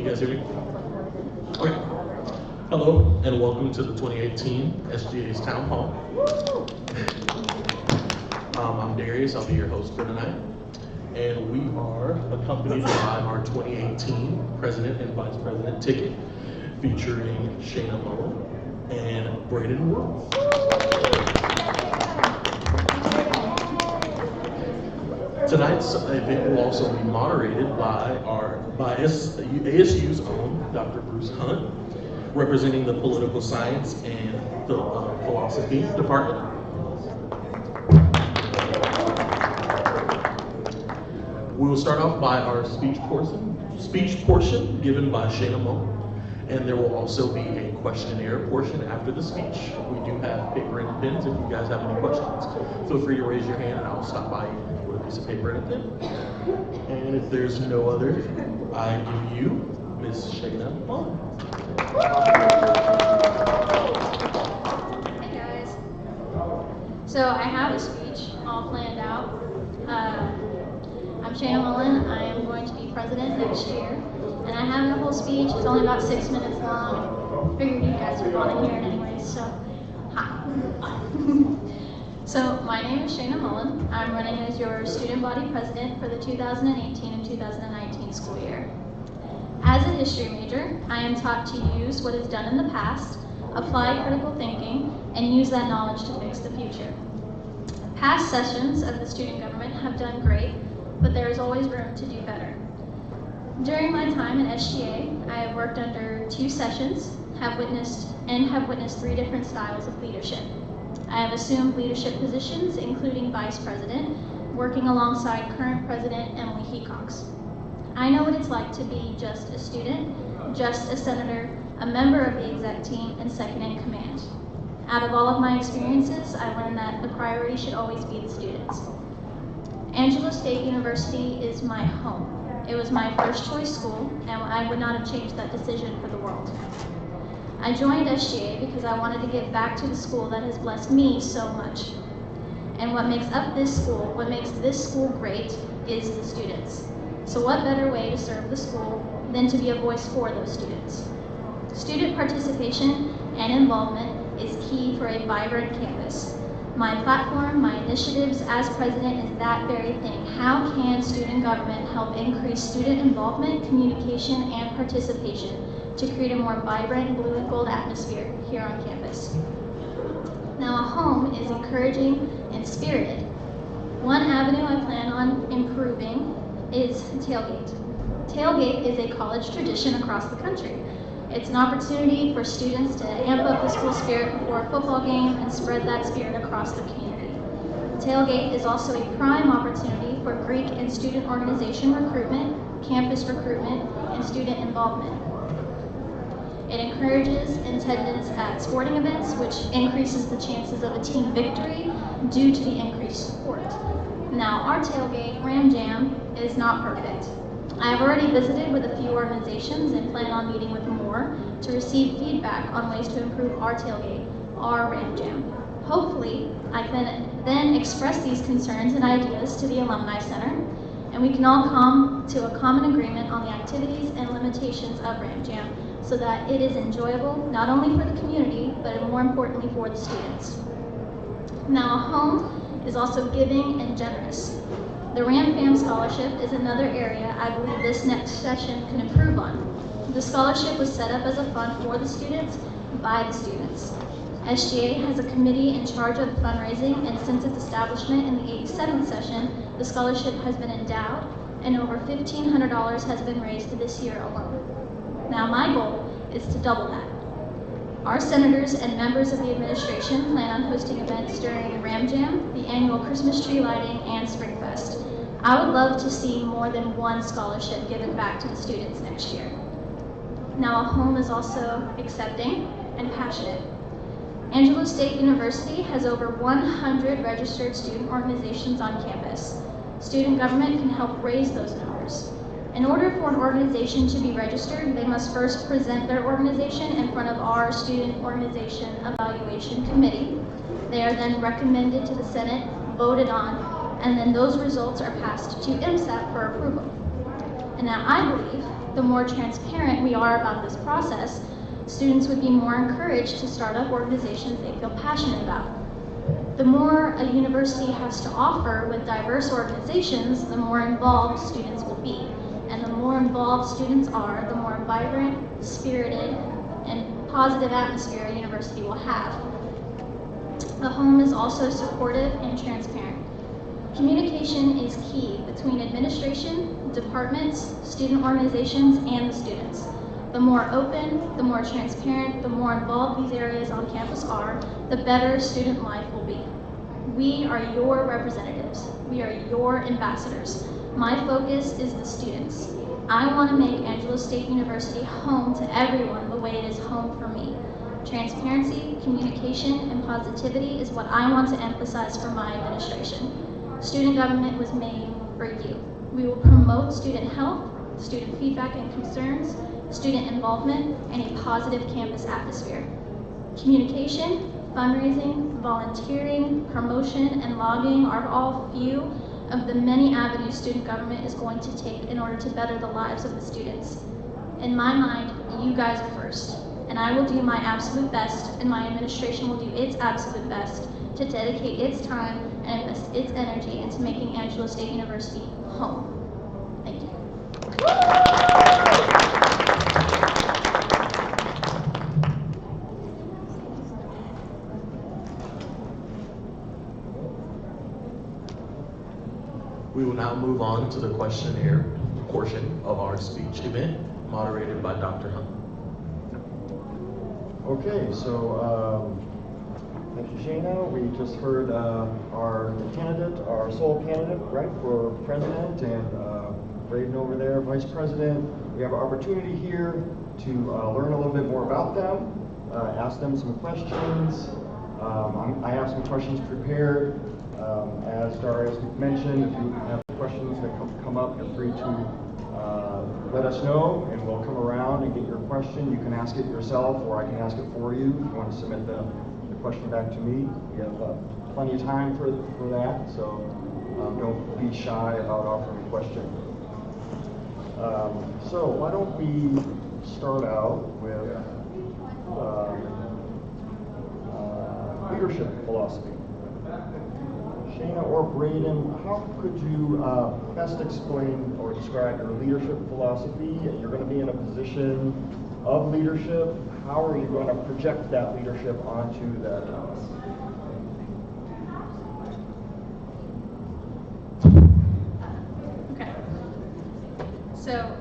guys hear me? Okay. Hello, and welcome to the 2018 SGA's Town Hall. I'm Darius, I'll be your host for tonight. And we are accompanied by our 2018 President and Vice President ticket, featuring Shayna Mullen and Braden Wolf. Tonight's event will also be moderated by ASU's own Dr. Bruce Hunt, representing the Political Science and Philosophy Department. We will start off by our speech portion given by Shayna Mullen, and there will also be a questionnaire portion after the speech. We do have paper and pens if you guys have any questions. Feel free to raise your hand and I'll stop by you with a piece of paper and a pen. And if there's no other, I give you Miss Shayna Mullen. Hey guys. So I have a speech all planned out. I'm Shayna Mullen. I am going to be president next year. And I have the whole speech. It's only about 6 minutes long. Figured you guys would want to hear it anyway, so hi. So my name is Shayna Mullen. I'm running as your student body president for the 2018 and 2019 school year. As a history major, I am taught to use what is done in the past, apply critical thinking, and use that knowledge to fix the future. Past sessions of the student government have done great, but there is always room to do better. During my time at SGA, I have worked under 2 sessions, have witnessed 3 different styles of leadership. I have assumed leadership positions, including vice president, working alongside current president Emily Hecox. I know what it's like to be just a student, just a senator, a member of the exec team, and second in command. Out of all of my experiences, I learned that the priority should always be the students. Angelo State University is my home. It was my first choice school, and I would not have changed that decision for the world. I joined SGA because I wanted to give back to the school that has blessed me so much. And what makes this school great is the students. So what better way to serve the school than to be a voice for those students? Student participation and involvement is key for a vibrant campus. My platform, my initiatives as president is that very thing. How can student government help increase student involvement, communication, and participation to create a more vibrant blue and gold atmosphere here on campus? Now, a home is encouraging and spirited. One avenue I plan on improving is tailgate. Tailgate is a college tradition across the country. It's an opportunity for students to amp up the school spirit before a football game and spread that spirit across the community. Tailgate is also a prime opportunity for Greek and student organization recruitment, campus recruitment, and student involvement. It encourages attendance at sporting events, which increases the chances of a team victory due to the increased support. Now, our tailgate, Ram Jam, is not perfect. I have already visited with a few organizations and plan on meeting with more to receive feedback on ways to improve our tailgate, our Ram Jam. Hopefully, I can then express these concerns and ideas to the Alumni Center, and we can all come to a common agreement on the activities and limitations of Ram Jam so that it is enjoyable not only for the community, but more importantly for the students. Now, a home is also giving and generous. The Ram Fam Scholarship is another area I believe this next session can improve on. The scholarship was set up as a fund for the students, by the students. SGA has a committee in charge of fundraising, and since its establishment in the 87th session, the scholarship has been endowed, and over $1,500 has been raised this year alone. Now, my goal is to double that. Our senators and members of the administration plan on hosting events during the Ram Jam, the annual Christmas tree lighting, and Spring Fest. I would love to see more than one scholarship given back to the students next year. Now, a home is also accepting and passionate. Angelo State University has over 100 registered student organizations on campus. Student government can help raise those numbers. In order for an organization to be registered, they must first present their organization in front of our Student Organization Evaluation Committee. They are then recommended to the Senate, voted on, and then those results are passed to MSAP for approval. And now I believe the more transparent we are about this process, students would be more encouraged to start up organizations they feel passionate about. The more a university has to offer with diverse organizations, the more involved students will be. And the more involved students are, the more vibrant, spirited, and positive atmosphere a university will have. The home is also supportive and transparent. Communication is key between administration, departments, student organizations, and the students. The more open, the more transparent, the more involved these areas on campus are, the better student life will be. We are your representatives. We are your ambassadors. My focus is the students. I want to make Angelo State University home to everyone the way it is home for me. Transparency, communication, and positivity is what I want to emphasize for my administration. Student government was made for you. We will promote student health, student feedback and concerns, student involvement, and a positive campus atmosphere. Communication, fundraising, volunteering, promotion, and lobbying are all few of the many avenues student government is going to take in order to better the lives of the students. In my mind, you guys are first, and I will do my absolute best, and my administration will do its absolute best to dedicate its time and invest its energy into making Angelo State University home. Thank you. We will now move on to the questionnaire portion of our speech event, moderated by Dr. Hunt. Okay, so thank you, Shayna. We just heard our candidate, our sole candidate, right, for president, and Braden over there, vice president. We have an opportunity here to learn a little bit more about them, ask them some questions. I have some questions prepared. As Darius mentioned, if you have questions that come up, you're free to let us know, and we'll come around and get your question. You can ask it yourself, or I can ask it for you if you want to submit the question back to me. We have plenty of time for that, so don't be shy about offering a question. So why don't we start out with leadership philosophy. Shayna or Braden, how could you best explain or describe your leadership philosophy? You're going to be in a position of leadership. How are you going to project that leadership onto that house? Okay. So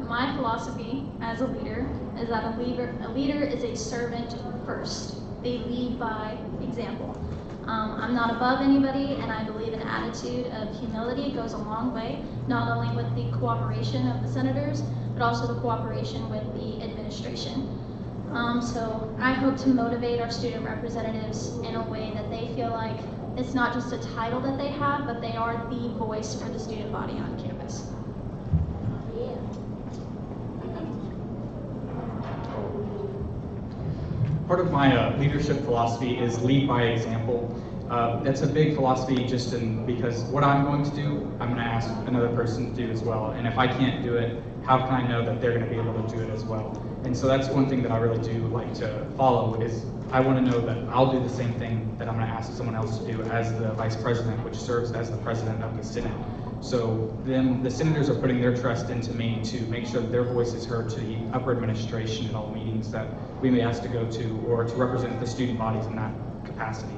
my philosophy as a leader is that a leader is a servant first. They lead by example. I'm not above anybody, and I believe an attitude of humility goes a long way, not only with the cooperation of the senators, but also the cooperation with the administration. So I hope to motivate our student representatives in a way that they feel like it's not just a title that they have, but they are the voice for the student body on campus. Part of my leadership philosophy is lead by example. That's a big philosophy because what I'm going to do, I'm going to ask another person to do as well. And if I can't do it, how can I know that they're going to be able to do it as well? And so that's one thing that I really do like to follow is I want to know that I'll do the same thing that I'm going to ask someone else to do as the vice president, which serves as the president of the Senate. So then the senators are putting their trust into me to make sure that their voice is heard to the upper administration at all meetings that we may ask to go to, or to represent the student bodies in that capacity.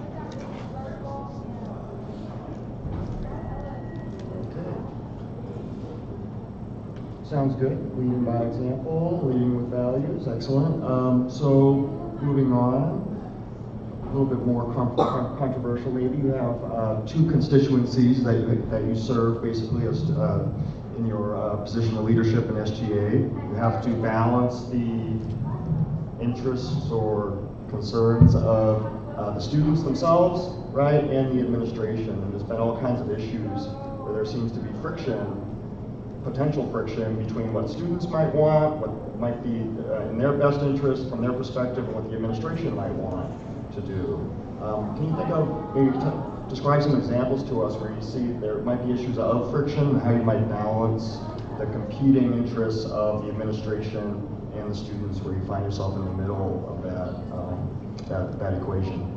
Okay. Sounds good. Leading by example, leading with values. Excellent. So moving on. A little bit more controversial maybe. You have two constituencies that you serve basically as in your position of leadership in SGA. You have to balance the interests or concerns of the students themselves, right, and the administration. And there's been all kinds of issues where there seems to be friction, potential friction between what students might want, what might be in their best interest from their perspective, and what the administration might want to do. Can you think of, maybe describe some examples to us where you see there might be issues of friction and how you might balance the competing interests of the administration and the students, where you find yourself in the middle of that equation?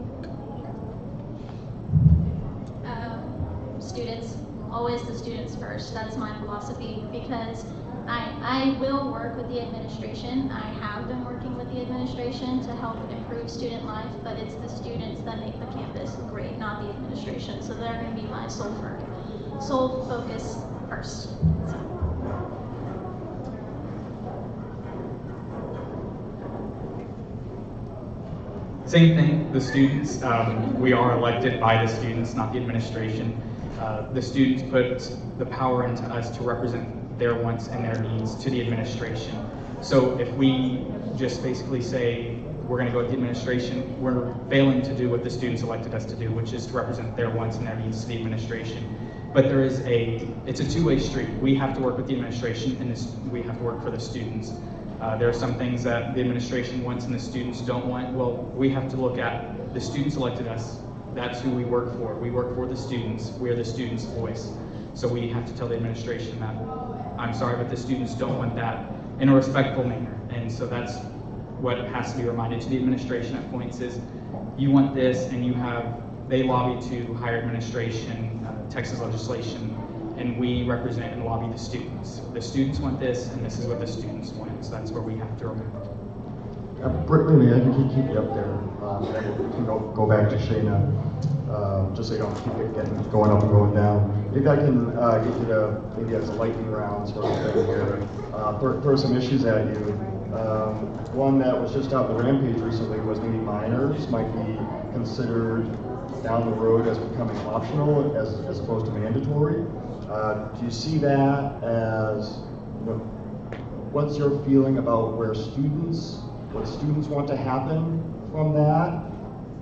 Students, always the students first. That's my philosophy, because I will work with the administration. I have been working with the administration to help improve student life, but it's the students that make the campus great, not the administration. So they're going to be my sole focus first. So. Same thing, the students. We are elected by the students, not the administration. The students put the power into us to represent their wants and their needs to the administration. So if we just basically say we're going to go with the administration, we're failing to do what the students elected us to do, which is to represent their wants and their needs to the administration. But it's a two-way street. We have to work with the administration, and we have to work for the students. There are some things that the administration wants and the students don't want. Well, we have to look at the students elected us. That's who we work for. We work for the students. We are the students' voice. So we have to tell the administration that, I'm sorry, but the students don't want that, in a respectful manner. And so that's what has to be reminded to the administration at points is, you want this, and they lobby to higher administration, Texas legislation, and we represent and lobby the students. The students want this, and this is what the students want. So that's where we have to remember. Brittany, I can keep you up there. And we can go back to Shayna, just so you don't keep it going up and going down. Maybe I can get you to, maybe as a lightning round sort of thing here, throw some issues at you. One that was just out in the Rampage recently was maybe minors might be considered down the road as becoming optional as opposed to mandatory. Do you see that as, what's your feeling about what students want to happen from that?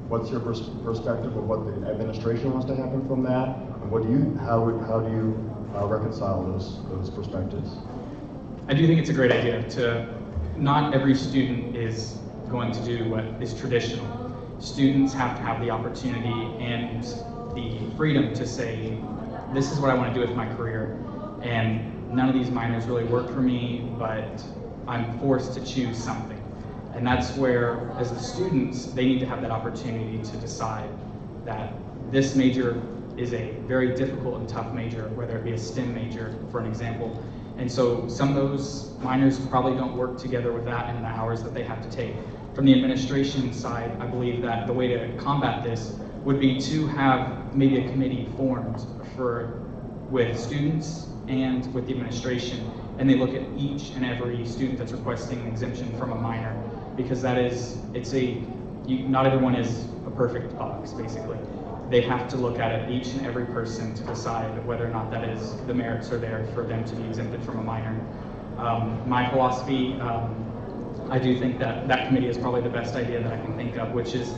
What's your perspective of what the administration wants to happen from that? And how do you reconcile those perspectives? I do think it's a great idea not every student is going to do what is traditional. Students have to have the opportunity and the freedom to say, this is what I want to do with my career, and none of these minors really work for me, but I'm forced to choose something. And that's where, as the students, they need to have that opportunity to decide that this major is a very difficult and tough major, whether it be a STEM major, for an example. And so some of those minors probably don't work together with that and the hours that they have to take. From the administration side, I believe that the way to combat this would be to have maybe a committee formed with students and with the administration, and they look at each and every student that's requesting an exemption from a minor, because not everyone is a perfect box, basically. They have to look at it, each and every person, to decide whether or not the merits are there for them to be exempted from a minor. My philosophy, I do think that committee is probably the best idea that I can think of, which is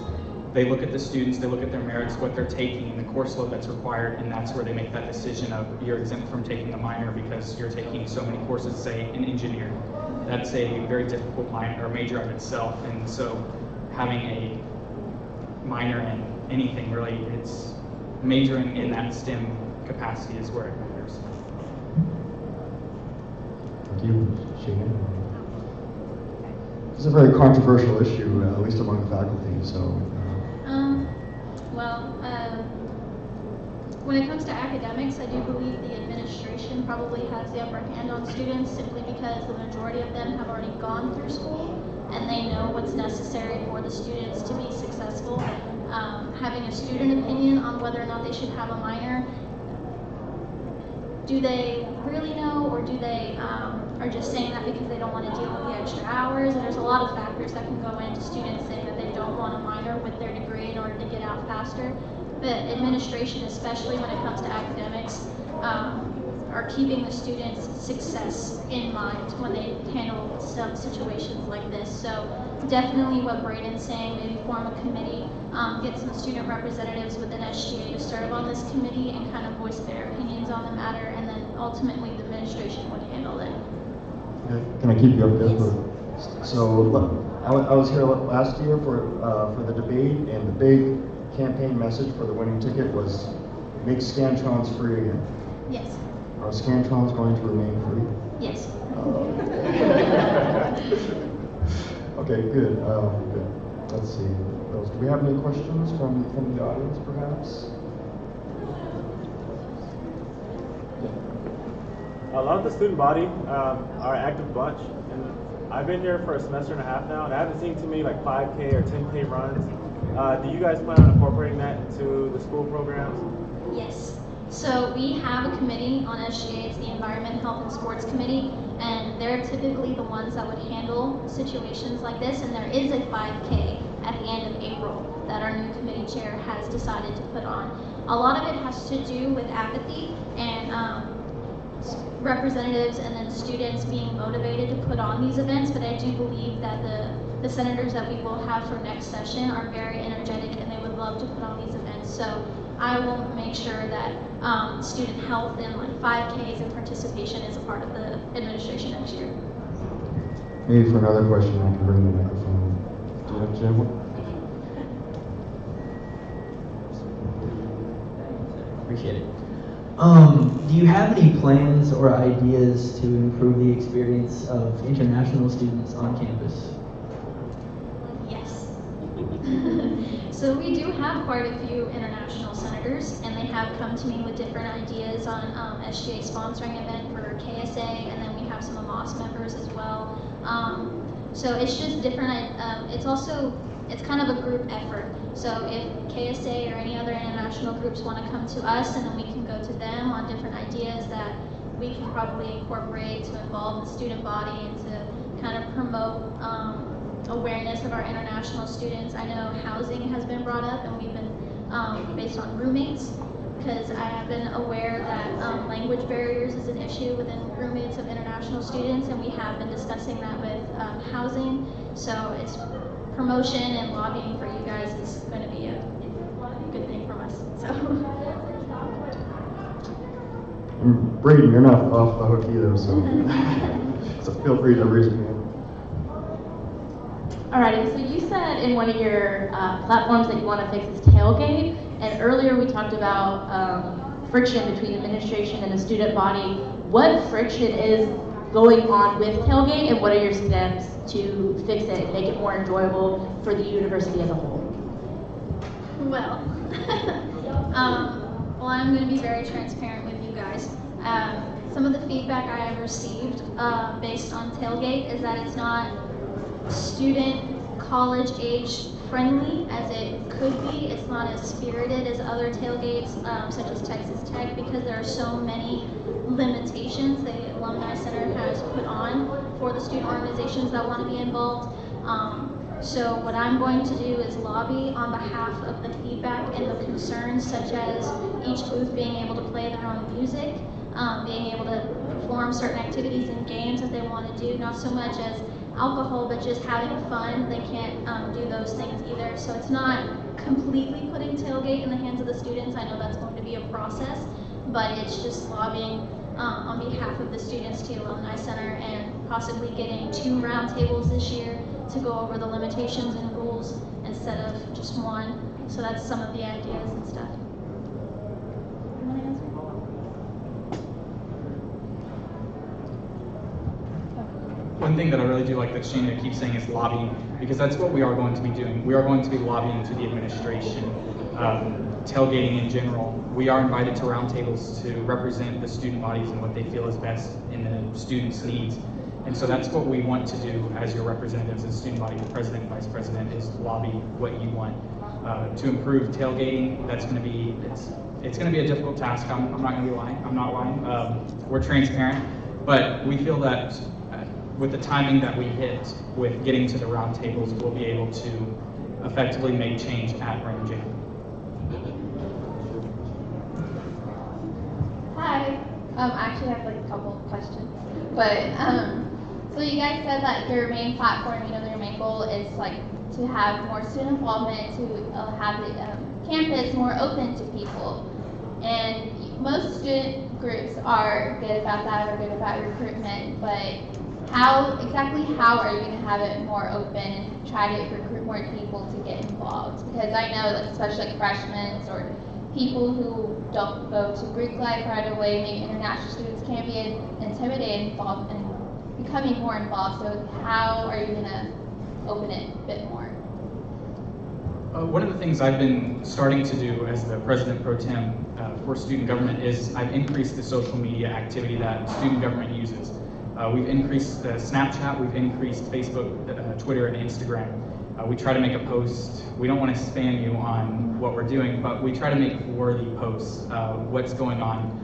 they look at the students, they look at their merits, what they're taking, and the course load that's required, and that's where they make that decision of, you're exempt from taking a minor because you're taking so many courses, say, in engineering. That's a very difficult major of itself, and so having a minor in anything really, it's majoring in that STEM capacity is where it matters. Thank you, Shayna. It's a very controversial issue, at least among the faculty, so. When it comes to academics, I do believe the administration probably has the upper hand on students, simply because the majority of them have already gone through school and they know what's necessary for the students to be successful. Having a student opinion on whether or not they should have a minor, do they really know, or do they are just saying that because they don't want to deal with the extra hours? And there's a lot of factors that can go into students saying that they don't want a minor with their degree in order to get out faster. But administration, especially when it comes to academics, are keeping the students' success in mind when they handle some situations like this. So definitely what Braden's saying, maybe form a committee, get some student representatives within SGA to serve on this committee and kind of voice their opinions on the matter, and then ultimately the administration would handle it. Can I keep you up there? So I was here last year for the debate, and the big campaign message for the winning ticket was make Scantrons free again. Yes. Are Scantrons going to remain free? Okay, good. Good. Let's see. Do we have any questions from the audience, perhaps? A lot of the student body are an active bunch, and I've been here for a semester and a half now, and I haven't seen too many like 5K or 10K runs. Do you guys plan on incorporating that into the school programs? Yes. So we have a committee on SGA, it's the Environment, Health, and Sports Committee, and they're typically the ones that would handle situations like this, and there is a 5K at the end of April that our new committee chair has decided to put on. A lot of it has to do with apathy and representatives and then students being motivated to put on these events, but I do believe that the senators that we will have for next session are very energetic and they would love to put on these events. So I will make sure that student health and like 5Ks and participation is a part of the administration next year. Maybe for another question, I can bring the microphone. Do you have one? Appreciate it. Do you have any plans or ideas to improve the experience of international students on campus? Yes. So we do have quite a few international senators, and they have come to me with different ideas on SGA sponsoring an event for KSA, and then we have some AMOS members as well. So it's just different. It's kind of a group effort. So if KSA or any other international groups want to come to us, and then we can go to them on different ideas that we can probably incorporate to involve the student body and to kind of promote awareness of our international students. I know housing has been brought up, and we've been based on roommates, because I have been aware that language barriers is an issue within roommates of international students, and we have been discussing that with housing. So it's promotion and lobbying for you guys is going to be a good thing from us. So. Brady, you're not off the hook either, so feel free to raise your hand. Alrighty, so you said in one of your platforms that you want to fix this tailgate, and earlier we talked about friction between administration and the student body. What friction is going on with tailgate, and what are your steps to fix it and make it more enjoyable for the university as a whole? Well, I'm going to be very transparent with you guys. Some of the feedback I have received based on tailgate is that it's not student college age friendly as it could be. It's not as spirited as other tailgates such as Texas Tech, because there are so many limitations the Alumni Center has put on for the student organizations that want to be involved. So what I'm going to do is lobby on behalf of the feedback and the concerns, such as each booth being able to play their own music, being able to perform certain activities and games that they want to do, not so much as alcohol, but just having fun. They can't do those things either. So it's not completely putting tailgate in the hands of the students. I know that's going to be a process, but it's just lobbying on behalf of the students to Alumni Center and possibly getting 2 roundtables this year to go over the limitations and rules instead of just one. So that's some of the ideas and stuff. You want to answer? One thing that I really do like that Shana keeps saying is lobbying, because that's what we are going to be doing. We are going to be lobbying to the administration, tailgating in general. We are invited to roundtables to represent the student bodies and what they feel is best in the students' needs. And so that's what we want to do as your representatives, as student body president, vice president, is lobby what you want to improve tailgating. That's going to be, it's going to be a difficult task. I'm not going to be lying. I'm not lying. We're transparent, but we feel that with the timing that we hit with getting to the roundtables, we'll be able to effectively make change at Rain Jam. Hi. I actually have like a couple of questions, but so you guys said that your main platform, your main goal is like to have more student involvement, to have the campus more open to people, and most student groups are good about that or good about recruitment, but how are you going to have it more open and try to recruit more people to get involved? Because I know, like, especially like freshmen or people who don't go to Greek life right away, maybe international students can be intimidated involved in becoming more involved. So how are you going to open it a bit more? One of the things I've been starting to do as the president pro tem for student government is I've increased the social media activity that student government uses. We've increased Snapchat, we've increased Facebook, Twitter, and Instagram. We try to make a post. We don't want to spam you on what we're doing, but we try to make worthy posts, what's going on.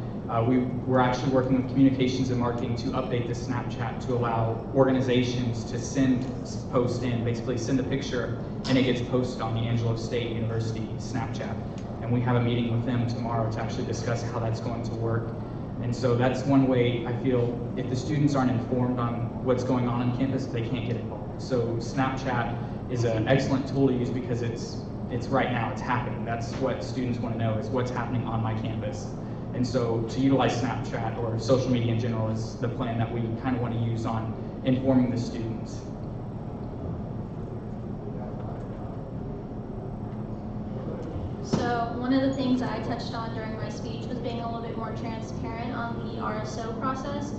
We're actually working with communications and marketing to update the Snapchat to allow organizations to send posts in, basically send a picture, and it gets posted on the Angelo State University Snapchat. And we have a meeting with them tomorrow to actually discuss how that's going to work. And so that's one way I feel if the students aren't informed on what's going on campus, they can't get involved. So Snapchat is an excellent tool to use because it's right now, it's happening. That's what students want to know is what's happening on my campus. And so to utilize Snapchat or social media in general is the plan that we kind of want to use on informing the students. So one of the things I touched on during my speech was being a little bit more transparent on the RSO process,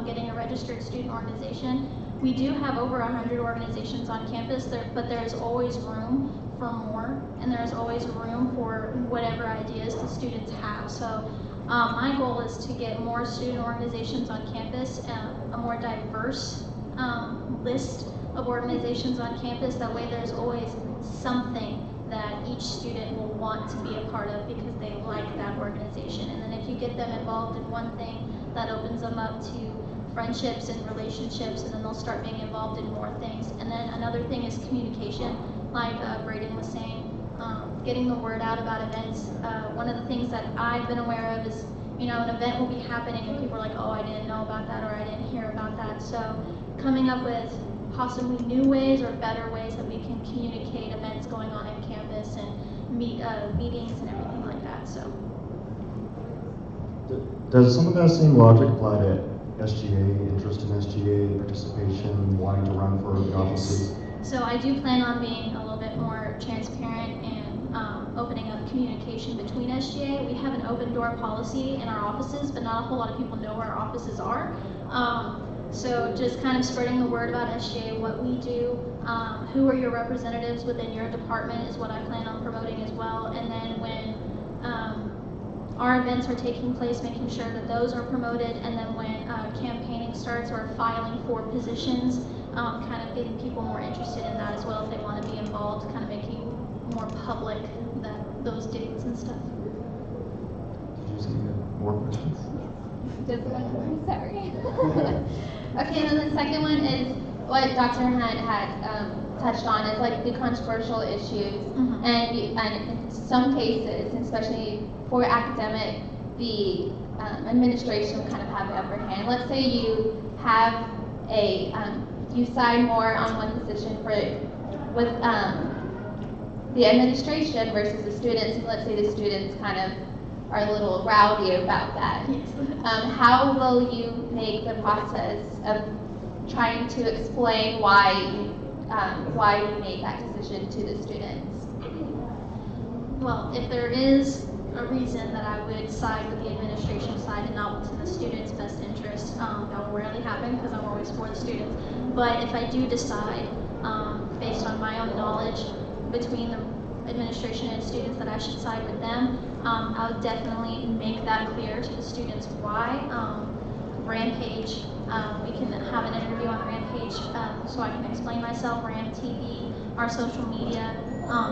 getting a registered student organization. We do have over 100 organizations on campus, but there's always room for more, and there's always room for whatever ideas the students have. So my goal is to get more student organizations on campus, a more diverse list of organizations on campus. That way there's always something that each student will want to be a part of because they like that organization. And then if you get them involved in one thing, that opens them up to friendships and relationships, and then they'll start being involved in more things. And then another thing is communication, like Braden was saying, getting the word out about events. One of the things that I've been aware of is, an event will be happening and people are like, oh, I didn't know about that, or I didn't hear about that. So coming up with possibly new ways or better ways that we can communicate events going on in campus and meetings and everything like that. So does some of that same logic apply to SGA, interest in SGA, participation, wanting to run for the offices? So I do plan on being a little bit more transparent and opening up communication between SGA. We have an open door policy in our offices, but not a whole lot of people know where our offices are. So just kind of spreading the word about SGA, what we do, who are your representatives within your department is what I plan on promoting as well. And then when our events are taking place, making sure that those are promoted, and then when campaigning starts or filing for positions, kind of getting people more interested in that as well if they want to be involved, kind of making more public those dates and stuff. Did you see more questions? Just one more, sorry. Okay, and then the second one is what Dr. Hunt had touched on, is like the controversial issues. Mm-hmm. And in some cases, especially for academic, the administration kind of have the upper hand. Let's say you have you side more on one position with the administration versus the students, and let's say the students kind of are a little rowdy about that. Yes. How will you make the process of trying to explain why you made that decision to the students? Well, if there is a reason that I would side with the administration side and not what's in the students' best interest, that will rarely happen because I'm always for the students. But if I do decide, based on my own knowledge between the administration and students, that I should side with them, I would definitely make that clear to the students why. Rampage, we can have an interview on Rampage so I can explain myself, Ram TV, our social media,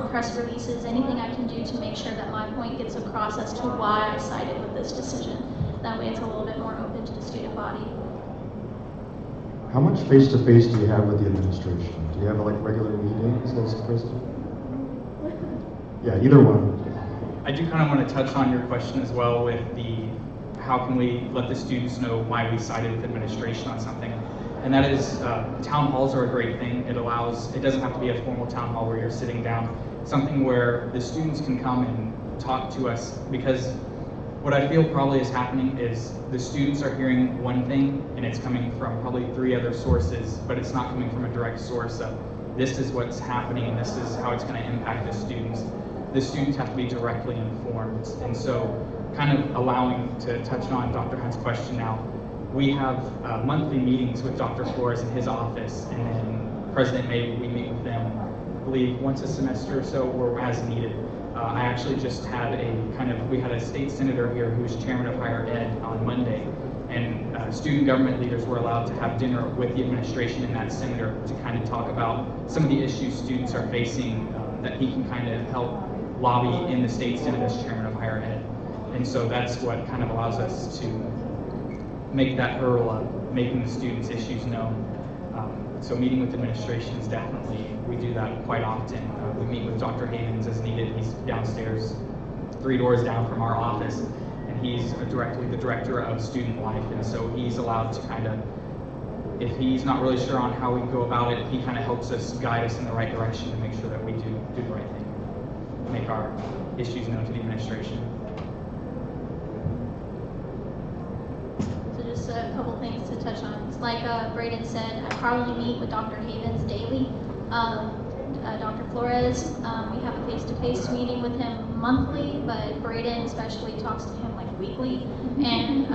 press releases, anything I can do to make sure that my point gets across as to why I sided with this decision. That way it's a little bit more open to the student body. How much face-to-face do you have with the administration? Do you have like regular meetings as president? Yeah, either one. I do kind of want to touch on your question as well with how can we let the students know why we sided with administration on something. And that is, town halls are a great thing. It doesn't have to be a formal town hall where you're sitting down, something where the students can come and talk to us, because what I feel probably is happening is the students are hearing one thing and it's coming from probably 3 other sources, but it's not coming from a direct source of this is what's happening and this is how it's going to impact the students. The students have to be directly informed. And so kind of allowing to touch on Dr. Hunt's question now, we have monthly meetings with Dr. Flores in his office, and then President May, we meet with them, I believe, once a semester or so, or as needed. I actually just had we had a state senator here who was chairman of higher ed on Monday, and student government leaders were allowed to have dinner with the administration and that senator to kind of talk about some of the issues students are facing that he can kind of help lobby in the state senate as chairman of higher ed. And so that's what kind of allows us to make that hurdle of making the students' issues known. So meeting with administration is definitely, we do that quite often. We meet with Dr. Havens as needed. He's downstairs, 3 doors down from our office, and he's directly the director of student life. And so he's allowed to kind of, if he's not really sure on how we go about it, he kind of helps us guide us in the right direction to make sure that we do the right thing, make our issues known to the administration. Just a couple things to touch on. Like Braden said, I probably meet with Dr. Havens daily. Dr. Flores, we have a face-to-face meeting with him monthly, but Braden especially talks to him like weekly. And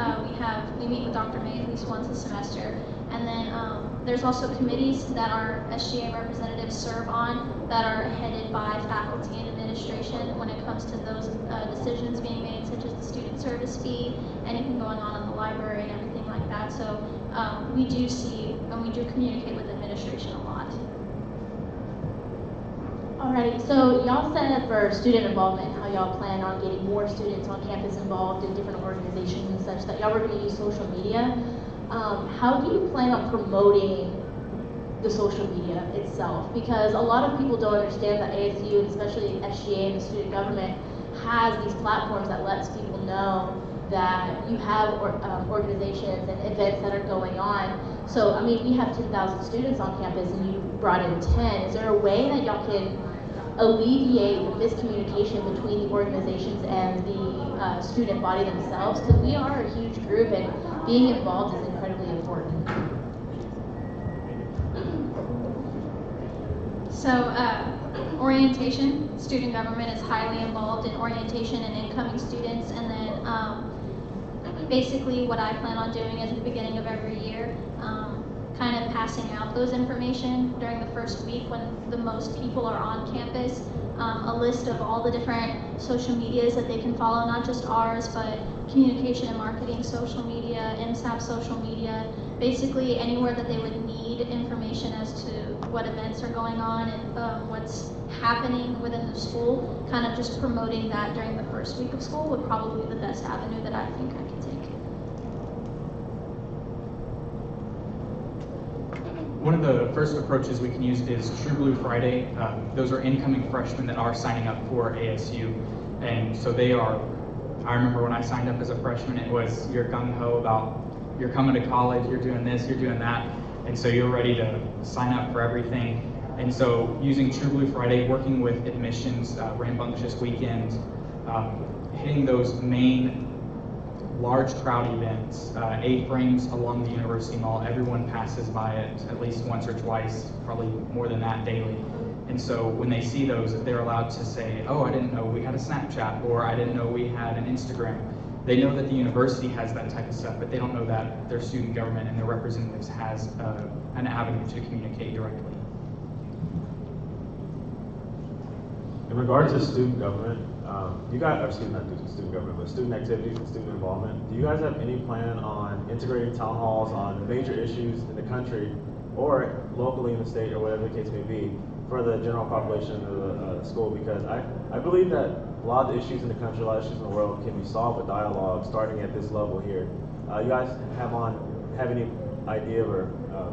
we meet with Dr. May at least once a semester. And then there's also committees that our SGA representatives serve on that are headed by faculty and administration when it comes to those decisions being made, such as the student service fee, anything going on in the library and everything like that. So we do see and we do communicate with administration a lot. Alrighty, so y'all said for student involvement, how y'all plan on getting more students on campus involved in different organizations and such, that y'all were going to use social media. How do you plan on promoting the social media itself? Because a lot of people don't understand that ASU, and especially SGA and the student government, has these platforms that lets people know that you have organizations and events that are going on. So, I mean, we have 10,000 students on campus and you brought in 10. Is there a way that y'all can alleviate the miscommunication between the organizations and the student body themselves? Because we are a huge group and being involved is incredibly important. So orientation, student government is highly involved in orientation and incoming students, and then basically what I plan on doing is at the beginning of every year, kind of passing out those information during the first week when the most people are on campus, a list of all the different social medias that they can follow, not just ours, but communication and marketing social media, MSAP social media, basically anywhere that they would need information as to what events are going on and what's happening within the school. Kind of just promoting that during the first week of school would probably be the best avenue that I think I could take. One of the first approaches we can use is True Blue Friday. Those are incoming freshmen that are signing up for ASU. And so they are, I remember when I signed up as a freshman, it was you're gung-ho about you're coming to college, you're doing this, you're doing that. And so you're ready to sign up for everything. And so using True Blue Friday, working with admissions, rambunctious weekend, hitting those main large crowd events, A-frames along the University Mall. Everyone passes by it at least once or twice, probably more than that daily. And so when they see those, they're allowed to say, oh, I didn't know we had a Snapchat, or I didn't know we had an Instagram. They know that the university has that type of stuff, but they don't know that their student government and their representatives has an avenue to communicate directly. In regards to student government, you guys, or student government, but student activities and student involvement, do you guys have any plan on integrating town halls on major issues in the country or locally in the state or whatever the case may be for the general population of the school? Because I believe that a lot of the issues in the country, a lot of issues in the world can be solved with dialogue starting at this level here. You guys have any idea or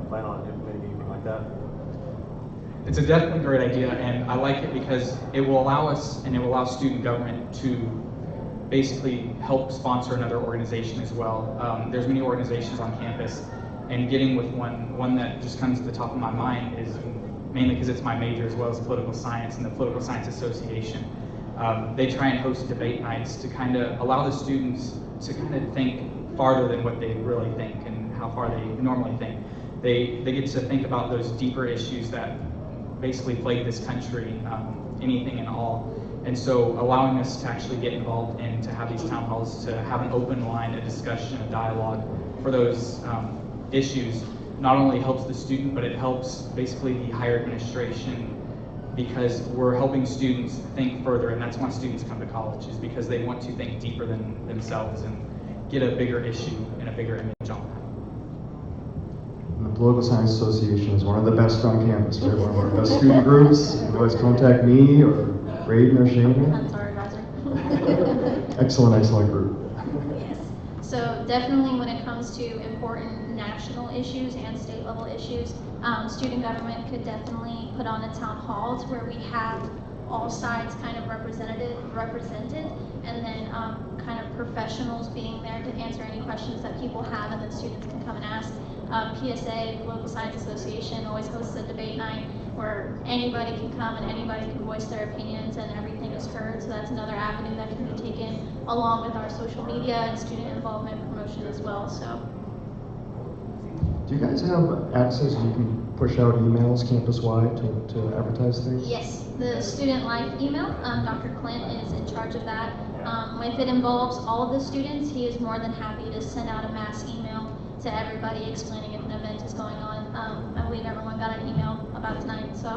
plan on implementing anything like that? It's a definitely great idea, and I like it because it will allow us and it will allow student government to basically help sponsor another organization as well. There's many organizations on campus, and getting with one that just comes to the top of my mind is mainly because it's my major as well as political science and the Political Science Association. They try and host debate nights to kind of allow the students to kind of think farther than what they really think and how far they normally think. They get to think about those deeper issues that basically plague this country, anything and all. And so allowing us to actually get involved and to have these town halls, to have an open line, a discussion, a dialogue for those issues not only helps the student, but it helps basically the higher administration, because we're helping students think further, and that's why students come to college, is because they want to think deeper than themselves and get a bigger issue and a bigger image on that. And the Political Science Association is one of the best on campus, right? One of our best student groups. You can always contact me or Braden or Shane. That's our advisor. Excellent group. Yes. So definitely when it comes to important national issues and state level issues, student government could definitely put on a town hall to where we have all sides kind of represented, and then kind of professionals being there to answer any questions that people have, and then students can come and ask. PSA, Political Science Association, always hosts a debate night where anybody can come and anybody can voice their opinions and everything is heard. So that's another avenue that can be taken along with our social media and student involvement promotion as well. So. Do you guys have access? You can push out emails campus-wide to advertise things? Yes, the student life email, Dr. Clint is in charge of that. If it involves all of the students, he is more than happy to send out a mass email to everybody explaining if an event is going on. I believe everyone got an email about tonight, so.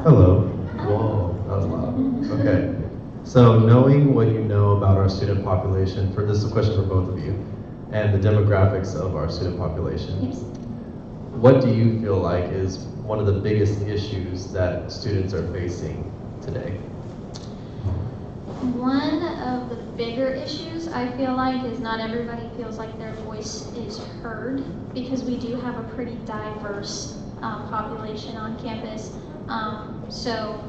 Hello. Whoa, that was loud. Okay. So knowing what you know about our student population, this is a question for both of you, and the demographics of our student population. Yes. What do you feel like is one of the biggest issues that students are facing today? One of the bigger issues I feel like is not everybody feels like their voice is heard, because we do have a pretty diverse population on campus. So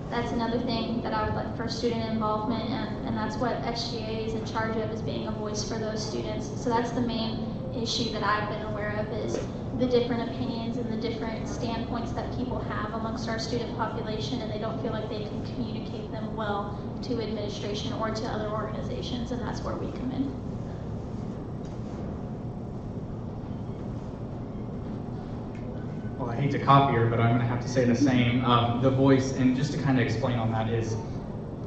that's another thing that I would like for student involvement, and that's what SGA is in charge of, is being a voice for those students. So that's the main issue that I've been aware of, is the different opinions and the different standpoints that people have amongst our student population, and they don't feel like they can communicate them well to administration or to other organizations, and that's where we come in. Well, I hate to copy her, but I'm going to have to say the same. The voice, and just to kind of explain on that, is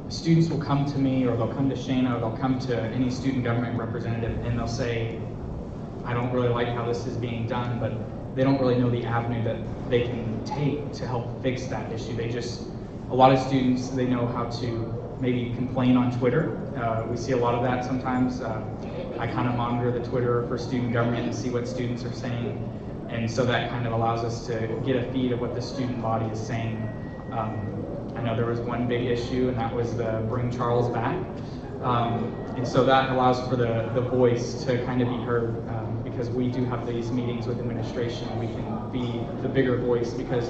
students will come to me, or they'll come to Shana, or they'll come to any student government representative, and they'll say, I don't really like how this is being done, but they don't really know the avenue that they can take to help fix that issue. A lot of students, they know how to maybe complain on Twitter. We see a lot of that sometimes. I kind of monitor the Twitter for student government and see what students are saying. And so that kind of allows us to get a feed of what the student body is saying. I know there was one big issue, and that was the Bring Charles Back. And so that allows for the voice to kind of be heard, because we do have these meetings with administration. We can be the bigger voice, because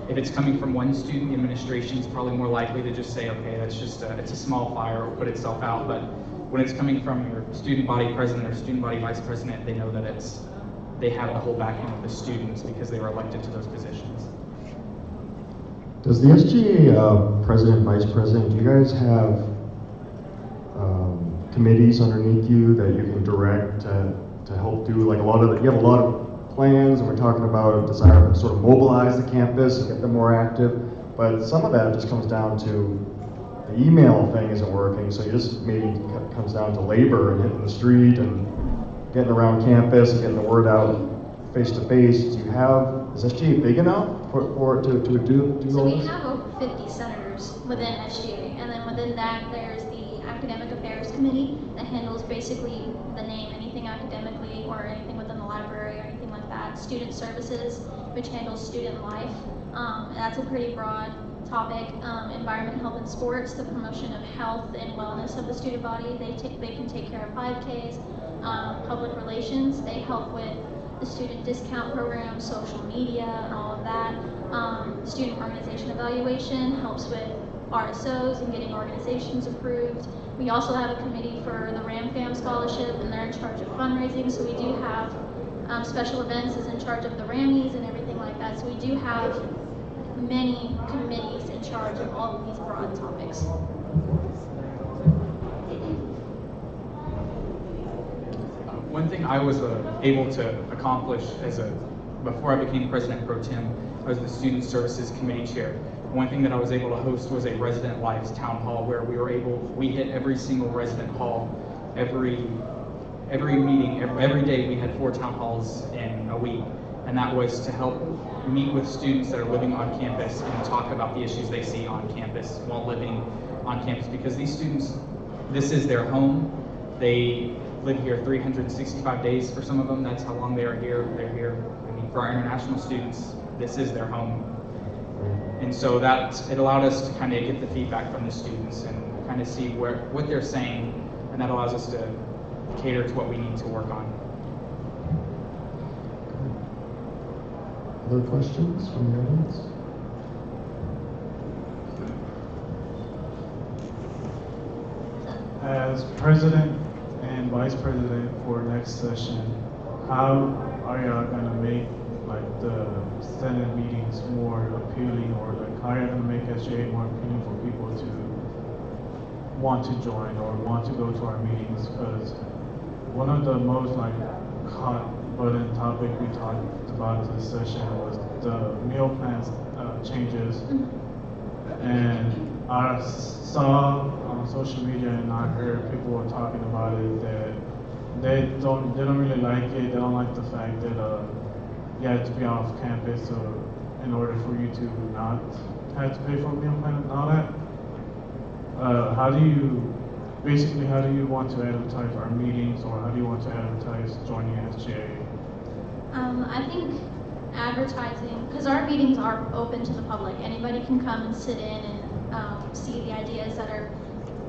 if it's coming from one student, the administration is probably more likely to just say, okay, that's just it's a small fire, it'll put itself out. But when it's coming from your student body president or student body vice president, they know that they have the whole backing of the students because they were elected to those positions. Does the SGA president, vice president, do you guys have committees underneath you that you can direct to help do, like, you have a lot of plans, and we're talking about a desire to sort of mobilize the campus and get them more active, but some of that just comes down to the email thing isn't working, so you just maybe comes down to labor and hitting the street and getting around campus and getting the word out face to face. Is SGA big enough for it to do So all we this? have over 50 senators within SGA, and then within that there's the Academic Affairs Committee that handles basically the name, anything academically or anything within the library or anything like that. Student Services, which handles student life. That's a pretty broad topic. Environment, health, and sports, the promotion of health and wellness of the student body. They can take care of 5Ks. Public relations, they help with the student discount program, social media, and all of that. Student organization evaluation helps with RSOs and getting organizations approved. We also have a committee for the RAM-FAM scholarship, and they're in charge of fundraising. So we do have special events is in charge of the Rammies and everything like that. So we do have many committees in charge of all of these broad topics. One thing I was able to accomplish before I became president pro tem, I was the Student Services Committee chair. One thing that I was able to host was a resident lives town hall, where we hit every single resident hall every every meeting, every day we had 4 town halls in a week, and that was to help meet with students that are living on campus and talk about the issues they see on campus while living on campus, because these students, this is their home. They live here 365 days for some of them. That's how long they are here. They're here. I mean, for our international students, this is their home. And so it allowed us to kind of get the feedback from the students and kind of see what they're saying, and that allows us to cater to what we need to work on. Other questions from the audience? As president and vice president for next session, how are y'all gonna make like the Senate meetings more appealing, or like how are you gonna make SGA more appealing for people to want to join or want to go to our meetings? Because one of the most like hot button topic we talked about this session was the meal plans changes, and I saw on social media and I heard people were talking about it that they don't really like it. They don't like the fact that you have to be off campus in order for you to not have to pay for a meal plan and all that. How do you want to advertise our meetings, or how do you want to advertise joining SGA? I think advertising, because our meetings are open to the public. Anybody can come and sit in and see the ideas that are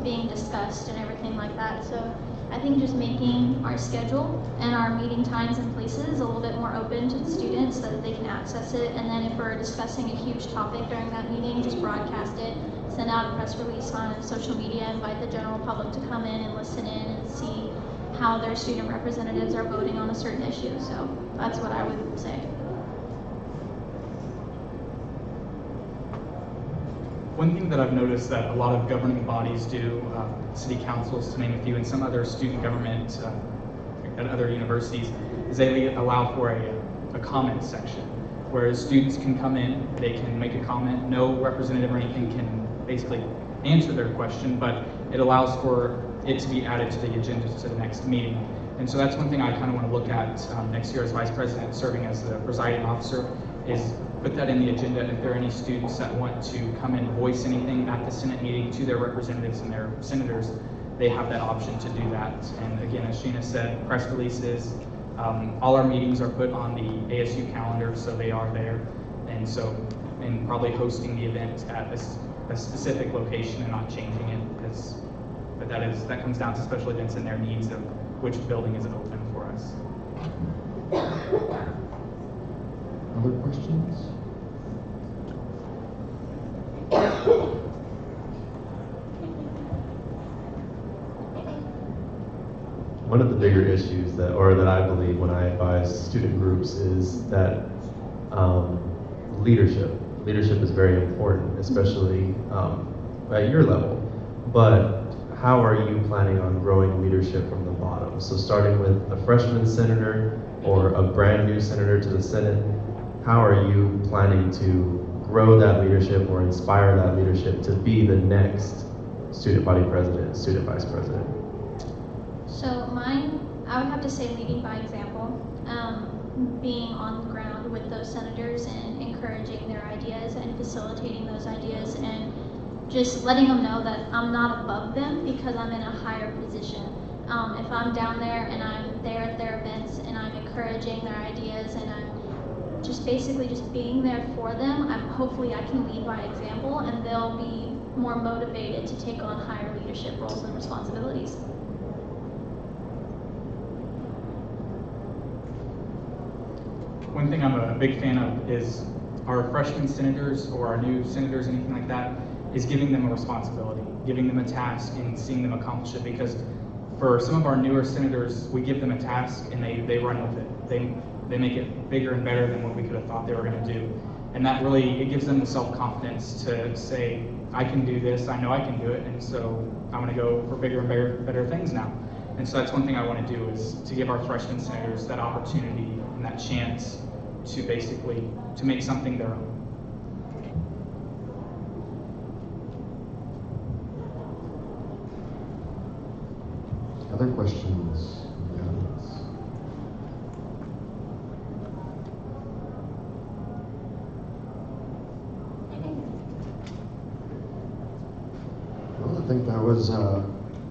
being discussed and everything like that. So I think just making our schedule and our meeting times and places a little bit more open to the students so that they can access it. And then if we're discussing a huge topic during that meeting, just broadcast it, send out a press release on social media, invite the general public to come in and listen in and see how their student representatives are voting on a certain issue. So that's what I would say. One thing that I've noticed that a lot of governing bodies do, city councils to name a few, and some other student government at other universities, is they allow for a comment section where students can come in, they can make a comment, no representative or anything can basically answer their question, but it allows for it to be added to the agenda to the next meeting. And so that's one thing I kind of want to look at next year as vice president, serving as the presiding officer, is put that in the agenda. If there are any students that want to come and voice anything at the Senate meeting to their representatives and their senators, they have that option to do that. And again, as Sheena said, press releases, all our meetings are put on the ASU calendar, so they are there. And so, and probably hosting the event at a specific location and not changing it, but that comes down to special events and their needs of which building is open for us. Other questions? One of the bigger issues that I believe when I advise student groups is that leadership is very important, especially at your level. But how are you planning on growing leadership from the bottom? So starting with a freshman senator or a brand new senator to the Senate, how are you planning to grow that leadership or inspire that leadership to be the next student body president, student vice president? So mine, I would have to say leading by example, being on the ground with those senators and encouraging their ideas and facilitating those ideas, and just letting them know that I'm not above them because I'm in a higher position. If I'm down there and I'm there at their events and I'm encouraging their ideas and I'm just basically just being there for them, hopefully I can lead by example and they'll be more motivated to take on higher leadership roles and responsibilities. One thing I'm a big fan of is our freshman senators or our new senators, anything like that, is giving them a responsibility, giving them a task and seeing them accomplish it. Because for some of our newer senators, we give them a task and they run with it. They make it bigger and better than what we could have thought they were going to do. And that really, it gives them the self-confidence to say, I can do this, I know I can do it, and so I'm going to go for bigger and better things now. And so that's one thing I want to do, is to give our freshman senators that opportunity and that chance to basically, to make something their own. Other questions? Yeah. was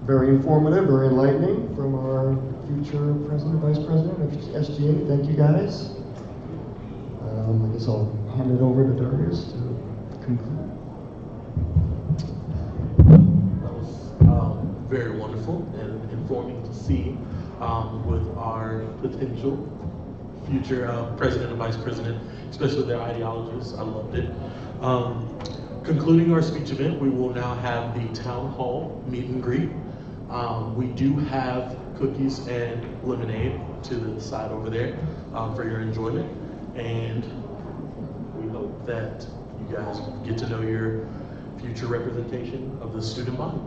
very informative, very enlightening from our future president, vice president of SGA. Thank you, guys. I guess I'll hand it over to Darius to conclude. That was very wonderful and informing to see with our potential future president and vice president, especially their ideologies. I loved it. Concluding our speech event, we will now have the town hall meet and greet. We do have cookies and lemonade to the side over there for your enjoyment, and we hope that you guys get to know your future representation of the student body.